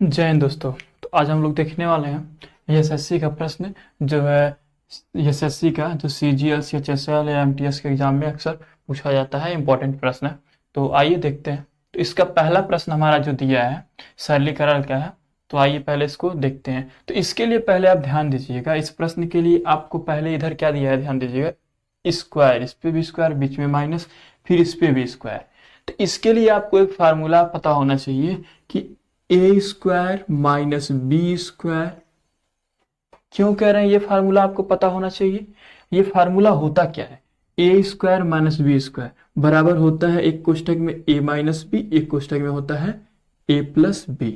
जय हिंद दोस्तों। तो आज हम लोग देखने वाले हैं एसएससी का प्रश्न जो है। एसएससी का जो सीजीएल सीएचएसएल या एमटीएस के एग्जाम में अक्सर पूछा जाता है, इंपॉर्टेंट प्रश्न है। तो आइए देखते हैं। तो इसका पहला प्रश्न हमारा जो दिया है सरलीकरण का है। तो आइए पहले इसको देखते हैं। तो इसके लिए पहले आप ध्यान दीजिएगा, इस प्रश्न के लिए आपको पहले इधर क्या दिया है ध्यान दीजिएगा, स्क्वायर, इस पे भी स्क्वायर, बीच में माइनस, फिर इस पे भी स्क्वायर। तो इसके लिए आपको एक फार्मूला पता होना चाहिए कि ए स्क्वायर माइनस बी स्क्वायर। क्यों कह रहे हैं ये फार्मूला आपको पता होना चाहिए? ये फार्मूला होता क्या है? A square minus B square बराबर होता है एक कोष्टक में ए माइनस बी, एक कोष्टक में होता है ए प्लस बी।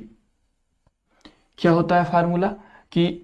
क्या होता है फार्मूला कि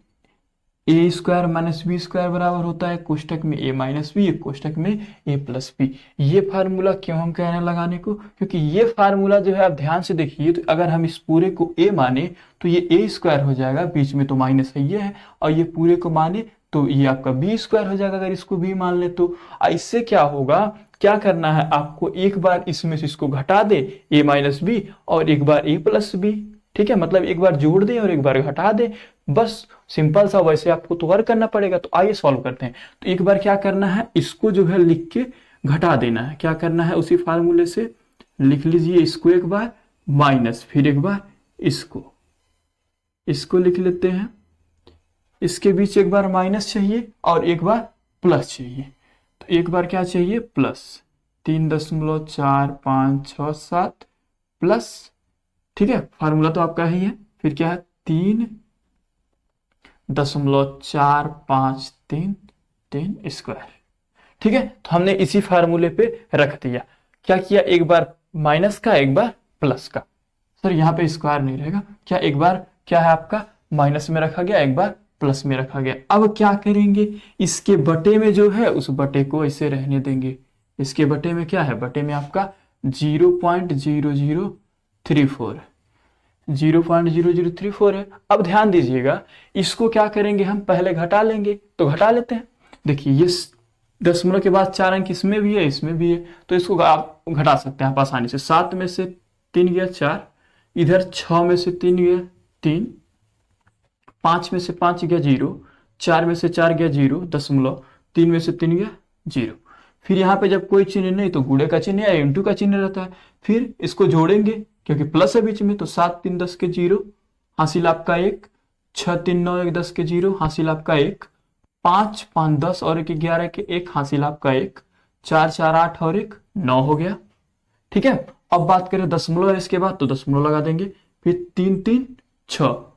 ए स्क्वायर माइनस बी स्क्वायर बराबर होता है कोष्टक में ए माइनस बी, एक कोष्टक में ए प्लस बी। ये फार्मूला क्यों हम कह रहे हैं लगाने को? क्योंकि ये फार्मूला जो है आप ध्यान से देखिए, तो अगर हम इस पूरे को ए माने तो ये ए स्क्वायर हो जाएगा, बीच में तो माइनस है ये है, और ये पूरे को माने तो ये आपका बी स्क्वायर हो जाएगा अगर इसको भी मान ले तो। इससे क्या होगा, क्या करना है आपको, एक बार इसमें से इसको घटा दे ए माइनस बी और एक बार ए प्लस बी। ठीक है, मतलब एक बार जोड़ दें और एक बार घटा दें, बस सिंपल सा। वैसे आपको तो वर्क करना पड़ेगा। तो आइए सॉल्व करते हैं। तो एक बार क्या करना है, इसको जो है लिख के घटा देना है। क्या करना है, उसी फार्मूले से लिख लीजिए, इसको एक बार माइनस, फिर एक बार इसको लिख लेते हैं। इसके बीच एक बार माइनस चाहिए और एक बार प्लस चाहिए। तो एक बार क्या चाहिए, प्लस 3.456 प्लस, ठीक है, फार्मूला तो आपका ही है। फिर क्या है, 3.453 स्क्वायर। ठीक है, तो हमने इसी फार्मूले पे रख दिया। क्या किया, एक बार माइनस का एक बार प्लस का। सर यहाँ पे स्क्वायर नहीं रहेगा क्या, एक बार क्या है आपका माइनस में रखा गया, एक बार प्लस में रखा गया। अब क्या करेंगे, इसके बटे में जो है उस बटे को ऐसे रहने देंगे। इसके बटे में क्या है, बटे में आपका 0.0034 0.0034 है। अब ध्यान दीजिएगा, इसको क्या करेंगे, हम पहले घटा लेंगे। तो घटा लेते हैं। देखिए ये दशमलव के बाद 4 अंक इसमें भी है इसमें भी है, तो इसको आप घटा सकते हैं आप आसानी से। 7 में से 3 गया 4, इधर 6 में से 3 गया 3, 5 में से 5 गया 0, 4 में से 4 गया 0 दशमलव, 3 में से 3 गया 0। फिर यहाँ पे जब कोई चिन्ह नहीं तो गुणे का चिन्ह या इंटू का चिन्ह रहता है। फिर इसको जोड़ेंगे क्योंकि प्लस है बीच में, तो 7 3 10 के 0, हासिल आपका 1, 6 3 9 1 10 के 0, हासिल आपका 1, 5 5 10 और 1 11 के 1, हासिल आपका 1, 4 4 8 और 1 9 हो गया। ठीक है, अब बात करें दशमलव है इसके बाद, तो दशमलव लगा देंगे। फिर 3 3 6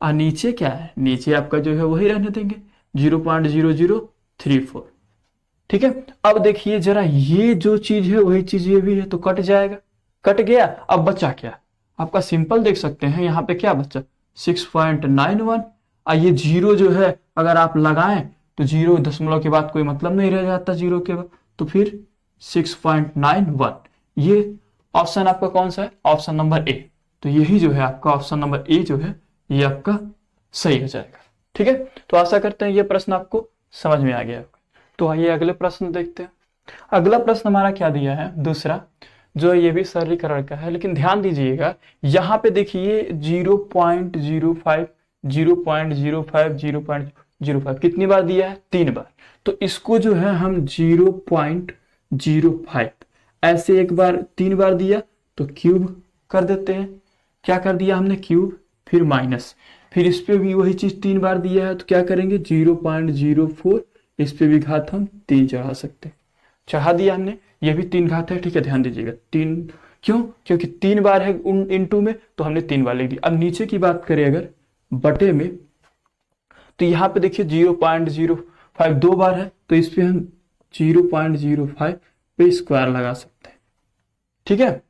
और नीचे क्या है, नीचे आपका जो है वही रहने देंगे 0.0034। ठीक है, अब देखिए जरा, ये जो चीज है वही चीज ये भी है, तो कट जाएगा, कट गया। अब बचा क्या, आपका सिंपल देख सकते हैं, यहाँ पे क्या बचा 6.91। और ये जीरो जो है अगर आप लगाएं तो जीरो दशमलव के बाद कोई मतलब नहीं रह जाता जीरो के बाद, तो फिर 6.91। ये ऑप्शन आपका कौन सा है, ऑप्शन नंबर ए। तो यही जो है आपका ऑप्शन नंबर ए जो है ये आपका सही हो जाएगा। ठीक है, तो आशा करते हैं ये प्रश्न आपको समझ में आ गया। तो आइए अगले प्रश्न देखते हैं। अगला प्रश्न हमारा क्या दिया है, दूसरा, जो ये भी सरलीकरण का है, लेकिन ध्यान दीजिएगा यहाँ पे देखिए 0.05 0.05 0.05 कितनी बार दिया है, 3 बार। तो इसको जो है हम 0.05 ऐसे एक बार 3 बार दिया तो क्यूब कर देते हैं। क्या कर दिया हमने, क्यूब, फिर माइनस, फिर इस पे भी वही चीज 3 बार दिया है तो क्या करेंगे 0.04, इस पे भी घात हम 3 चढ़ा सकते हैं, चढ़ा दिया हमने, ये भी 3 घात है। ठीक है, ध्यान दीजिएगा 3, क्यों, क्योंकि 3 बार है इनटू में, तो हमने 3 बार लिख दिया। अब नीचे की बात करें अगर बटे में, तो यहाँ पे देखिए 0.05 2 बार है, तो इस पे हम 0.05 पे स्क्वायर लगा सकते हैं। ठीक है,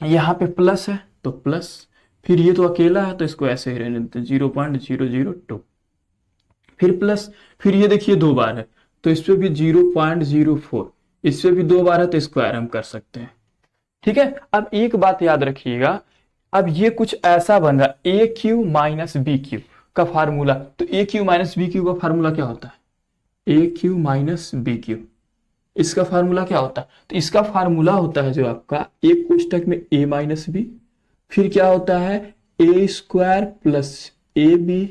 यहाँ पे प्लस है तो प्लस, फिर ये तो अकेला है तो इसको ऐसे ही रहने देते हैं 0.002, फिर प्लस, फिर ये देखिए 2 बार है तो इस पे भी 0.04, इस पे भी 2 बार है तो स्क्वायर हम कर सकते हैं। ठीक है, अब एक बात याद रखिएगा, अब ये कुछ ऐसा बन रहा है ए क्यू माइनस बी क्यू का फार्मूला। तो ए क्यू माइनस बी क्यू का फार्मूला क्या होता है, ए क्यू माइनस बी क्यू, इसका फार्मूला क्या होता है, तो इसका फार्मूला होता है जो आपका एक कोष्टक में ए माइनस बी, फिर क्या होता है a square plus a b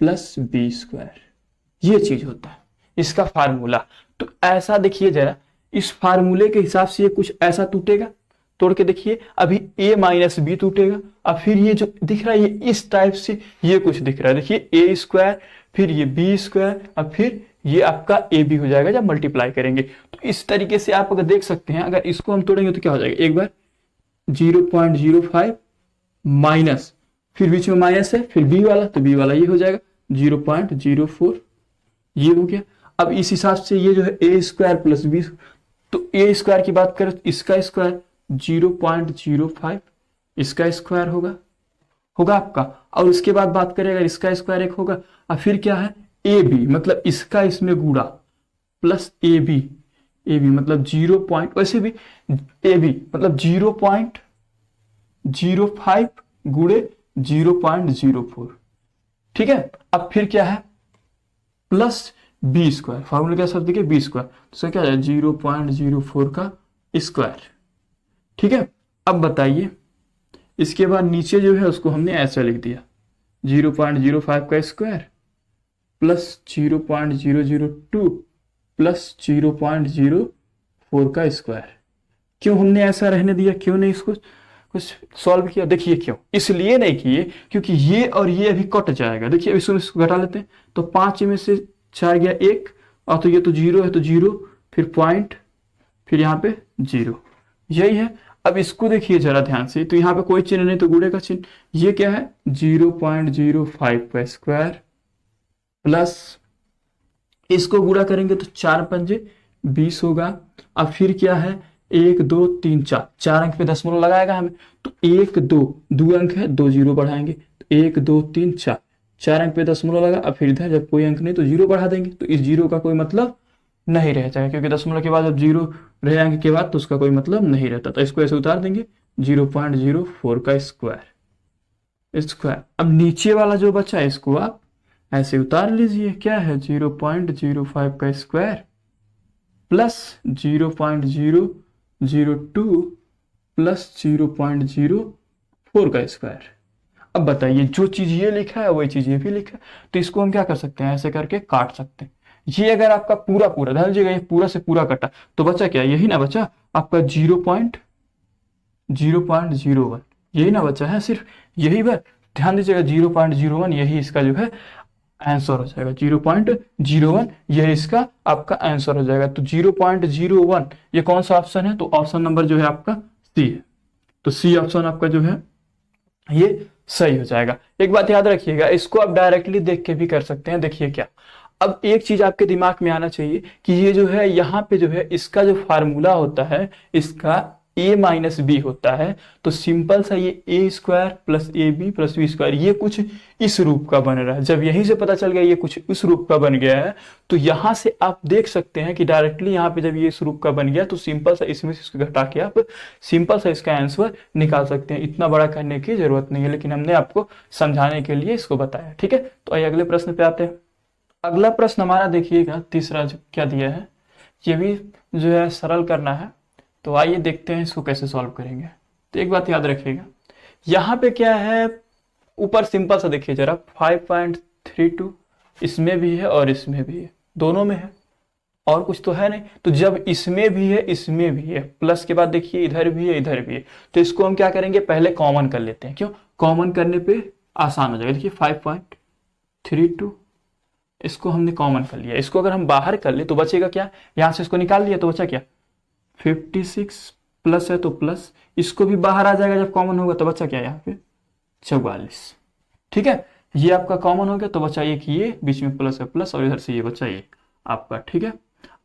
plus b square, ये चीज होता है इसका फार्मूला। तो ऐसा देखिए जरा, इस फार्मूले के हिसाब से ये कुछ ऐसा टूटेगा, तोड़ के देखिए, अभी a माइनस बी टूटेगा, अब फिर ये जो दिख रहा है ये इस टाइप से ये कुछ दिख रहा है, देखिए ए स्क्वायर, फिर ये बी स्क्वायर, और फिर ये आपका ए बी हो जाएगा जब मल्टीप्लाई करेंगे। तो इस तरीके से आप अगर देख सकते हैं, अगर इसको हम तोड़ेंगे तो क्या हो जाएगा, एक बार 0.05 माइनस, फिर बीच में माइनस है, फिर बी वाला, तो बी वाला ये हो जाएगा 0.04, ये हो गया। अब इस हिसाब से ये जो है ए स्क्वायर प्लस बी, तो ए स्क्वायर की बात करें तो इसका स्क्वायर 0.05, इसका स्क्वायर होगा आपका, और उसके बाद बात करें अगर इसका स्क्वायर एक होगा, और फिर क्या है ए बी, मतलब इसका इसमें गुड़ा प्लस ए बी मतलब 0 पॉइंट, वैसे भी ए बी मतलब 0.05 गुड़े 0.04, ठीक है। अब फिर क्या है प्लस बी स्क्वायर, फॉर्मूला क्या शब्द के बी स्क्वायर, तो क्या है 0.04 का स्क्वायर, ठीक है। अब बताइए इसके बाद नीचे जो है उसको हमने ऐसा लिख दिया 0.05 का स्क्वायर प्लस 0.002 प्लस 0.04 का स्क्वायर। क्यों हमने ऐसा रहने दिया, क्यों नहीं इसको कुछ सॉल्व किया, देखिए क्यों, इसलिए नहीं किए क्योंकि ये और ये अभी कट जाएगा। देखिए इसको घटा लेते हैं, तो 5 में से 4 गया 1, और तो ये तो 0 है तो 0, फिर पॉइंट, फिर यहाँ पे 0, यही है। अब इसको देखिए जरा ध्यान से, तो यहाँ पे कोई चिन्ह नहीं तो गुणे का चिन्ह, ये क्या है 0.05 का स्क्वायर प्लस, इसको गुणा करेंगे तो 4 पंजे 20 होगा। अब फिर क्या है 1 2 3 4, 4 अंक पे दशमलव लगाएगा हमें, तो 1 2 2 अंक है, 2 जीरो बढ़ाएंगे, तो 1 2 3 4, 4 अंक पे दशमलव लगा। अब फिर इधर जब कोई अंक नहीं तो 0 बढ़ा देंगे, तो इस 0 का कोई मतलब नहीं रह जाएगा, क्योंकि दशमलव के बाद जब 0 रहे अंक के बाद तो उसका कोई मतलब नहीं रहता, तो इसको ऐसे उतार देंगे 0.04 का स्क्वायर। अब नीचे वाला जो बचा है इसको आप ऐसे उतार लीजिए, क्या है 0.05 का स्क्वायर प्लस 0.002 प्लस 0.04 का स्क्वायर। अब बताइए जो चीज ये लिखा है वही चीज ये भी लिखा है, तो इसको हम क्या कर सकते हैं, ऐसे करके काट सकते हैं। ये अगर आपका पूरा पूरा ध्यान दीजिएगा, ये पूरा से पूरा कटा तो बचा क्या, यही ना बचा आपका 0.01, यही ना बचा है, सिर्फ यही बात ध्यान दीजिएगा 0.01, यही इसका जो है आंसर हो जाएगा, 0.01 यह इसका आपका आंसर हो जाएगा। तो 0.01 ये कौन सा ऑप्शन है, तो ऑप्शन नंबर जो है आपका सी है, तो सी ऑप्शन आपका जो है ये सही हो जाएगा। एक बात याद रखिएगा, इसको आप डायरेक्टली देख के भी कर सकते हैं। देखिए क्या, अब एक चीज आपके दिमाग में आना चाहिए कि ये जो है यहाँ पे जो है इसका जो फार्मूला होता है इसका a माइनस बी होता है, तो सिंपल सा ये a square plus a b plus b square ये कुछ इस रूप का बन रहा है। जब यहीं से पता चल गया ये कुछ इस रूप का बन गया है, तो यहां से आप देख सकते हैं कि डायरेक्टली यहाँ पे जब ये इस रूप का बन गया तो सिंपल सा इसमें से इसको घटा के आप सिंपल सा इसका आंसर निकाल सकते हैं। इतना बड़ा करने की जरूरत नहीं है, लेकिन हमने आपको समझाने के लिए इसको बताया, ठीक है। तो आइए अगले प्रश्न पे आते हैं। अगला प्रश्न हमारा देखिएगा तीसरा जो क्या दिया है, ये भी जो है सरल करना है, तो आइए देखते हैं इसको कैसे सॉल्व करेंगे। तो एक बात याद रखिएगा, यहाँ पे क्या है ऊपर सिंपल सा देखिए जरा 5.32 इसमें भी है और इसमें भी है, दोनों में है और कुछ तो है नहीं। तो जब इसमें भी है इसमें भी है, प्लस के बाद देखिए इधर भी है इधर भी है, तो इसको हम क्या करेंगे पहले कॉमन कर लेते हैं। क्यों, कॉमन करने पे आसान हो जाएगा। देखिए 5.32 इसको हमने कॉमन कर लिया, इसको अगर हम बाहर कर ले तो बचेगा क्या, यहां से इसको निकाल लिया तो बचा क्या 56 प्लस है तो प्लस, इसको भी बाहर आ जाएगा जब कॉमन होगा तो बचा क्या यहाँ पे 44, ठीक है। ये आपका कॉमन हो गया तो बचा ये कि ये बीच में प्लस है प्लस और इधर से ये बचा ये आपका, ठीक है।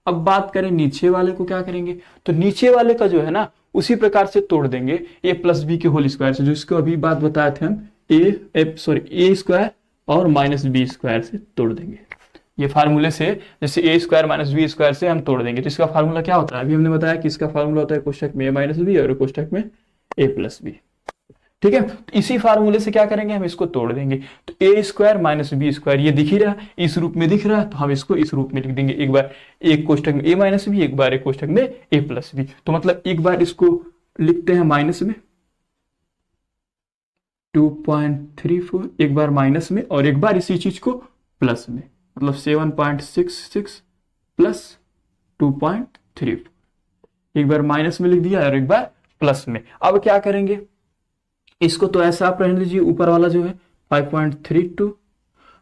अब बात करें नीचे वाले को क्या करेंगे, तो नीचे वाले का जो है ना उसी प्रकार से तोड़ देंगे a प्लस बी के होल स्क्वायर से, जो इसको अभी बात बताए थे हम ए स्क्वायर और माइनस बी स्क्वायर से तोड़ देंगे। ये फार्मूले से जैसे ए स्क्वायर माइनस बी स्क्वायर से हम तोड़ देंगे, तो इसका फार्मूला क्या होता है, अभी हमने बताया कि इसका फार्मूला होता है कोष्टक में ए माइनस बी और कोष्टक में ए प्लस बी, ठीक है। तो इसी फार्मूले से क्या करेंगे हम इसको तोड़ देंगे, तो ए स्क्वायर माइनस बी स्क्वायर ये दिख ही रहा है, इस रूप में दिख रहा है, तो हम इसको इस रूप में लिख देंगे। एक बार एक कोष्टक में ए माइनस बी, एक बार एक कोष्टक में ए प्लस बी, तो मतलब एक बार इसको लिखते हैं माइनस में 2.34, एक बार माइनस में और एक बार इसी चीज को प्लस में, मतलब 7.66 प्लस 2.34, एक बार माइनस में लिख दिया और एक बार प्लस में। अब क्या करेंगे, इसको तो ऐसा आप रहने दीजिए, ऊपर वाला जो है 5.32,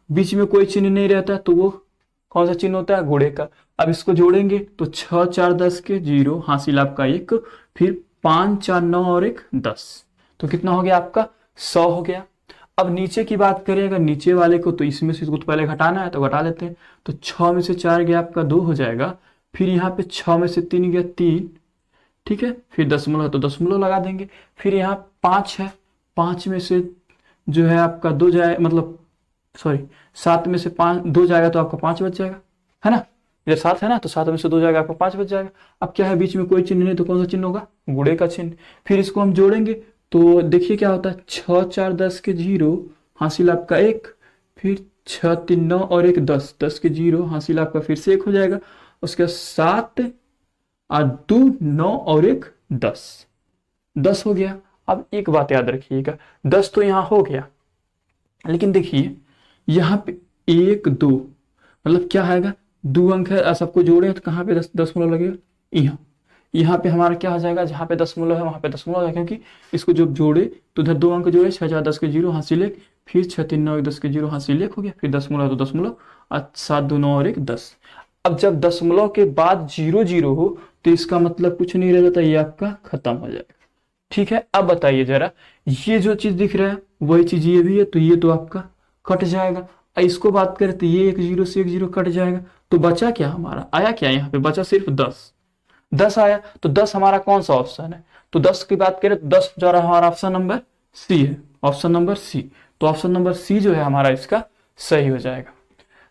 बीच में कोई चिन्ह नहीं रहता तो वो कौन सा चिन्ह होता है, गुणे का। अब इसको जोड़ेंगे तो 6 4 10 के 0, हासिल आपका 1, फिर 5 4 9 और 1 10, तो कितना हो गया आपका 100 हो गया। अब नीचे की बात करें अगर नीचे वाले को, तो इसमें से इसको तो पहले घटाना है तो घटा लेते हैं। तो 6 में से 4 गया आपका 2 हो जाएगा, फिर यहाँ पे 6 में से 3 गया 3, ठीक है, फिर दशमलव है तो दशमलव लगा देंगे। फिर यहाँ 5 है, 5 में से जो है आपका 2 जाए, मतलब सॉरी 7 में से 5 2 जाएगा तो आपका 5 बच जाएगा, है ना, इधर 7 है ना, तो 7 में से 2 जाएगा आपका 5 बच जाएगा। अब क्या है, बीच में कोई चिन्ह नहीं तो कौन सा चिन्ह होगा, गुणे का चिन्ह। फिर इसको हम जोड़ेंगे तो देखिए क्या होता है, 6 4 10 के 0, हासिल आपका 1, फिर 6 3 9 और 1 10, 10 के 0, हासिल आपका फिर से 1 हो जाएगा, उसके 7 और 2 9 और 1 10, 10 हो गया। अब एक बात याद रखिएगा, 10 तो यहाँ हो गया, लेकिन देखिए यहाँ पे 1 2, मतलब क्या आएगा, 2 अंक है, सबको जोड़े तो कहाँ पे दशमलव लगेगा, यहाँ, यहाँ पे हमारा क्या हो जाएगा, जहाँ पे दशमलव है वहां पे दशमलव है, क्योंकि इसको जब जोड़े तो इधर 2 अंक जोड़े, 6 4 10 के 0, हासिल 1, फिर 6 3 9 1 10 के 0, हासिल 1 हो गया, फिर दशमलव है तो दशमलव, और 7 2 9 और 1 10। अब जब दशमलव के बाद 0 0 हो तो इसका मतलब कुछ नहीं रह जाता, ये आपका खत्म हो जाएगा। ठीक है, अब बताइए जरा, ये जो चीज दिख रहा है वही चीज ये भी है, तो ये तो आपका कट जाएगा। इसको बात करें तो ये 1 0 से 1 0 कट जाएगा, तो बचा क्या हमारा, आया क्या, यहाँ पे बचा सिर्फ 10, 10 आया। तो 10 हमारा कौन सा ऑप्शन है, तो 10 की बात करें तो 10 जो रहा हमारा ऑप्शन नंबर सी है, ऑप्शन नंबर सी। तो ऑप्शन नंबर सी जो है हमारा इसका सही हो जाएगा।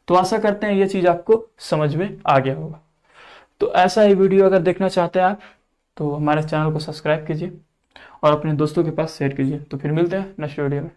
तो आशा करते हैं ये चीज आपको समझ में आ गया होगा। तो ऐसा ही वीडियो अगर देखना चाहते हैं आप तो हमारे चैनल को सब्सक्राइब कीजिए और अपने दोस्तों के पास शेयर कीजिए। तो फिर मिलते हैं नेक्स्ट वीडियो में।